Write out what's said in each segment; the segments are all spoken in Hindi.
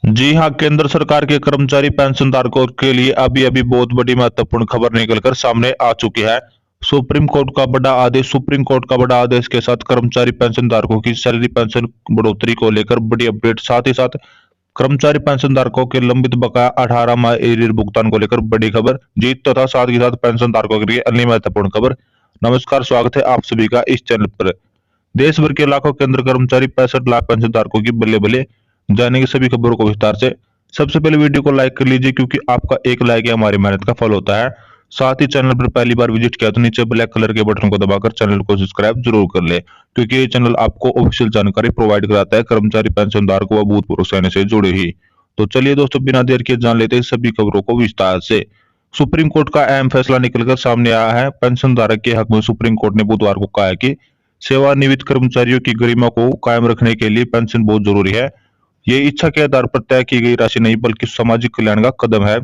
जी हाँ, केंद्र सरकार के कर्मचारी पेंशनधारकों के लिए अभी अभी बहुत बड़ी महत्वपूर्ण खबर निकलकर सामने आ चुकी है। सुप्रीम कोर्ट का बड़ा आदेश के साथ कर्मचारी पेंशनधारकों की सैलरी पेंशन बढ़ोतरी को लेकर बड़ी अपडेट। साथ ही साथ कर्मचारी पेंशनधारकों के लंबित बकाया 18 माह एरियर भुगतान को लेकर बड़ी खबर जीत तथा साथ ही साथ पेंशनधारकों के लिए अन्य महत्वपूर्ण खबर। नमस्कार, स्वागत है आप सभी का इस चैनल पर। देश भर के लाखों केंद्र कर्मचारी 65 लाख पेंशनधारकों की बल्ले बल्ले जानेंगे सभी खबरों को विस्तार से। सबसे पहले वीडियो को लाइक कर लीजिए क्योंकि आपका एक लाइक ही हमारी मेहनत का फल होता है। साथ ही चैनल पर पहली बार विजिट किया तो नीचे ब्लैक कलर के बटन को दबाकर चैनल को सब्सक्राइब जरूर कर ले, क्योंकि ये चैनल आपको ऑफिशियल जानकारी प्रोवाइड कराता है कर्मचारी पेंशनधारकों व भूतपूर्व सैन्य से जुड़े ही। तो चलिए दोस्तों, बिना देर किए जान लेते हैं सभी खबरों को विस्तार से। सुप्रीम कोर्ट का अहम फैसला निकलकर सामने आया है। पेंशन धारक के हक में सुप्रीम कोर्ट ने बुधवार को कहा है कि सेवानिवृत्त कर्मचारियों की गरिमा को कायम रखने के लिए पेंशन बहुत जरूरी है। ये इच्छा के आधार पर तय की गई राशि नहीं बल्कि सामाजिक कल्याण का कदम है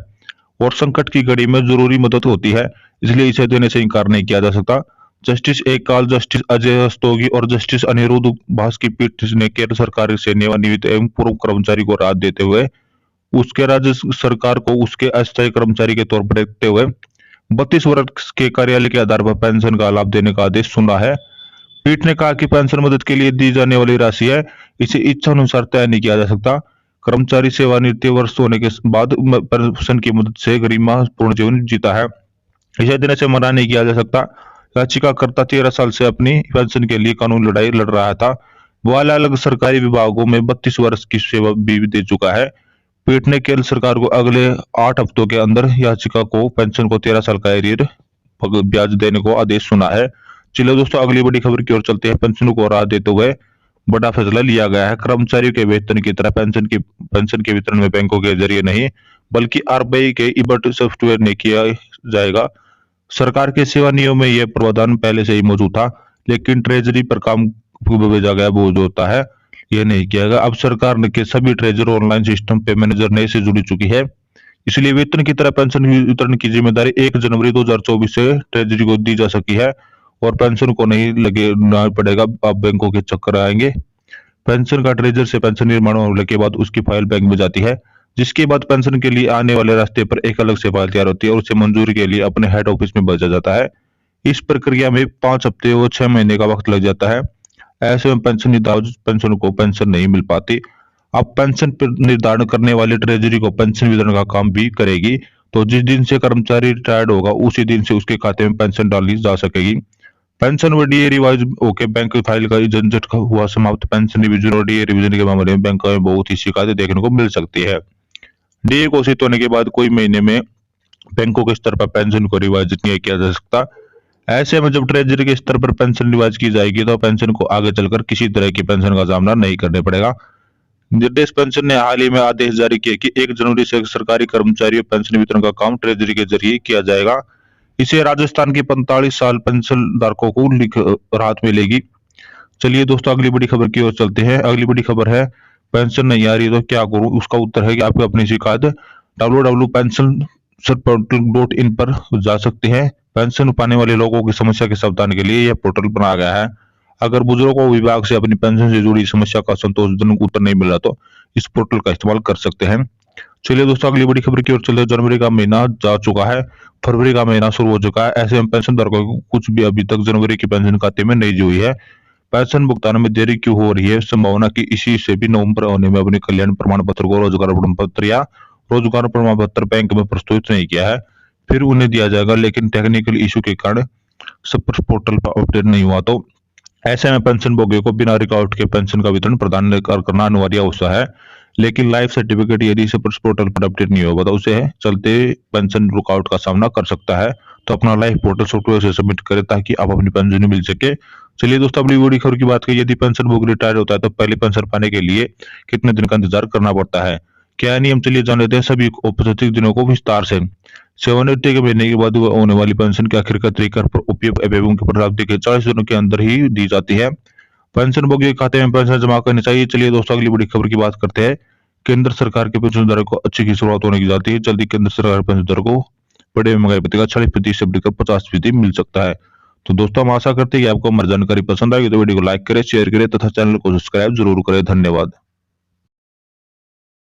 और संकट की घड़ी में जरूरी मदद होती है, इसलिए इसे देने से इनकार नहीं किया जा सकता। जस्टिस एककाल, जस्टिस अजय रस्तोगी और जस्टिस अनिरुद्ध भास की पीठ ने केंद्र सरकार से सेवानिवृत्त एवं पूर्व कर्मचारी को राहत देते हुए उसके राज्य सरकार को उसके अस्थायी कर्मचारी के तौर पर देखते हुए 32 वर्ष के कार्यालय के आधार पर पेंशन का लाभ देने का आदेश सुना है। पीठ ने कहा कि पेंशन मदद के लिए दी जाने वाली राशि है, इसे इच्छा अनुसार तय नहीं किया जा सकता। कर्मचारी सेवानिवृत्ति वर्ष होने के बाद पेंशन की मदद से गरिमा पूर्ण जीवन जीता है, इसे देने से मना नहीं किया जा सकता। याचिकाकर्ता 13 साल से अपनी पेंशन के लिए कानूनी लड़ाई लड़ रहा था। वो अलग अलग सरकारी विभागों में 32 वर्ष की सेवा भी दे चुका है। पीठ ने केंद्र सरकार को अगले 8 हफ्तों के अंदर याचिका को पेंशन को 13 साल का एरियर ब्याज देने को आदेश सुना है। चलिए दोस्तों, अगली बड़ी खबर की ओर चलते हैं। पेंशन को राहत देते हुए बड़ा फैसला लिया गया है। कर्मचारियों के वेतन की तरह पेंशन के वितरण में बैंकों के जरिए नहीं बल्कि आरबीआई के ईबर्ट सॉफ्टवेयर ने किया जाएगा। सरकार के सेवा नियम में यह प्रावधान पहले से ही मौजूद था, लेकिन ट्रेजरी पर काम भेजा गया बोझ होता है, यह नहीं किया गया। अब सरकार के सभी ट्रेजर ऑनलाइन सिस्टम पे मैनेजर नए से जुड़ी चुकी है, इसलिए वेतन की तरह पेंशन वितरण की जिम्मेदारी 1 जनवरी 2024 से ट्रेजरी को दी जा सकी है और पेंशन को नहीं लगना पड़ेगा। अब बैंकों के चक्कर आएंगे। पेंशन का ट्रेजर से पेंशन निर्माण होने के बाद उसकी फाइल बैंक में जाती है, जिसके बाद पेंशन के लिए आने वाले रास्ते पर एक अलग से फाइल तैयार होती है और उसे मंजूरी के लिए अपने हेड ऑफिस में भेजा जाता है। इस प्रक्रिया में 5 हफ्ते और 6 महीने का वक्त लग जाता है। ऐसे में पेंशन को पेंशन नहीं मिल पाती। अब पेंशन पर निर्धारण करने वाली ट्रेजरी को पेंशन वितरण का काम भी करेगी। तो जिस दिन से कर्मचारी रिटायर्ड होगा उसी दिन से उसके खाते में पेंशन डाली जा सकेगी। पेंशन व डीए रिवाइज होके बैंक फाइल का झंझट हुआ समाप्त। पेंशन रिवीजन और डीए रिवीजन के मामले में बैंक में बहुत ही शिकायतें देखने को मिल सकती है। डीए घोषित होने के बाद कोई महीने में बैंकों के स्तर पर पेंशन को रिवाइज नहीं किया जा सकता। ऐसे में जब ट्रेजरी के स्तर पर पेंशन रिवाइज की जाएगी तो पेंशन को आगे चलकर किसी तरह की पेंशन का सामना नहीं करना पड़ेगा। निर्देश पेंशन ने हाल ही में आदेश जारी किया कि 1 जनवरी से सरकारी कर्मचारियों पेंशन वितरण का काम ट्रेजरी के जरिए किया जाएगा। इसे राजस्थान के 45 साल पेंशन धारकों को राहत मिलेगी। चलिए दोस्तों, अगली बड़ी खबर की ओर चलते हैं। अगली बड़ी खबर है, पेंशन नहीं आ रही तो क्या करूं। उसका उत्तर है कि आपको अपनी शिकायत www.pensionportal.in पर जा सकते हैं। पेंशन पाने वाले लोगों की समस्या के समाधान के लिए यह पोर्टल बनाया गया है। अगर बुजुर्गों को विभाग से अपनी पेंशन से जुड़ी समस्या का संतोषजनक उत्तर नहीं मिला तो इस पोर्टल का इस्तेमाल कर सकते हैं। चलिए दोस्तों, अगली बड़ी खबर की ओर चलते हैं। जनवरी का महीना जा चुका है, फरवरी का महीना शुरू हो चुका है। ऐसे में पेंशन धारकों को कुछ भी अभी तक जनवरी की पेंशन खाते में नहीं हुई है। पेंशन भुगतान में देरी क्यों हो रही है? संभावना की इसी से भी नवंबर होने में अपने कल्याण प्रमाण पत्र को रोजगार प्रमाण पत्र या रोजगार प्रमाण पत्र बैंक में प्रस्तुत नहीं किया है, फिर उन्हें दिया जाएगा, लेकिन टेक्निकल इशू के कारण सब पोर्टल पर अपडेट नहीं हुआ तो ऐसे में पेंशन भोगियों को बिना रिकॉर्ड के पेंशन का वितरण प्रदान करना अनिवार्य अवस्था है। लेकिन लाइफ सर्टिफिकेट यदि इसे पोर्टल पर अपडेट नहीं होगा तो उसे चलते पेंशन रुकावट का सामना कर सकता है। तो अपना लाइफ पोर्टल सॉफ्टवेयर से सबमिट करें ताकि आप अपनी पेंशन मिल सके। चलिए दोस्तों, अपनी बड़ी खबर की बात करें। यदि पेंशन भोगी रिटायर होता है तो पहले पेंशन पाने के लिए कितने दिन का इंतजार करना पड़ता है, क्या नियम, चलिए जान लेते हैं सभी औपचारिक दिनों को विस्तार से। सेवानिवृत्ति के महीने के बाद होने वाली पेंशन की आखिर तरीका पर उपयोग एवं की प्राप्ति के 40 दिनों के अंदर ही दी जाती है। पेंशन भोगी के खाते में पेंशन जमा करनी चाहिए। चलिए दोस्तों, अगली बड़ी खबर की बात करते हैं। केंद्र सरकार के पेंशनधारकों को अच्छी की शुरुआत होने की जाती है। जल्दी केंद्र सरकार पेंशनधारकों को बड़े महंगाई भत्ते का 40% से बढ़कर 50% मिल सकता है। तो दोस्तों, हम आशा करते हैं कि आपको हमारी जानकारी पसंद आएगी तो वीडियो को लाइक करें, शेयर करें तथा चैनल को सब्सक्राइब जरूर करें। धन्यवाद।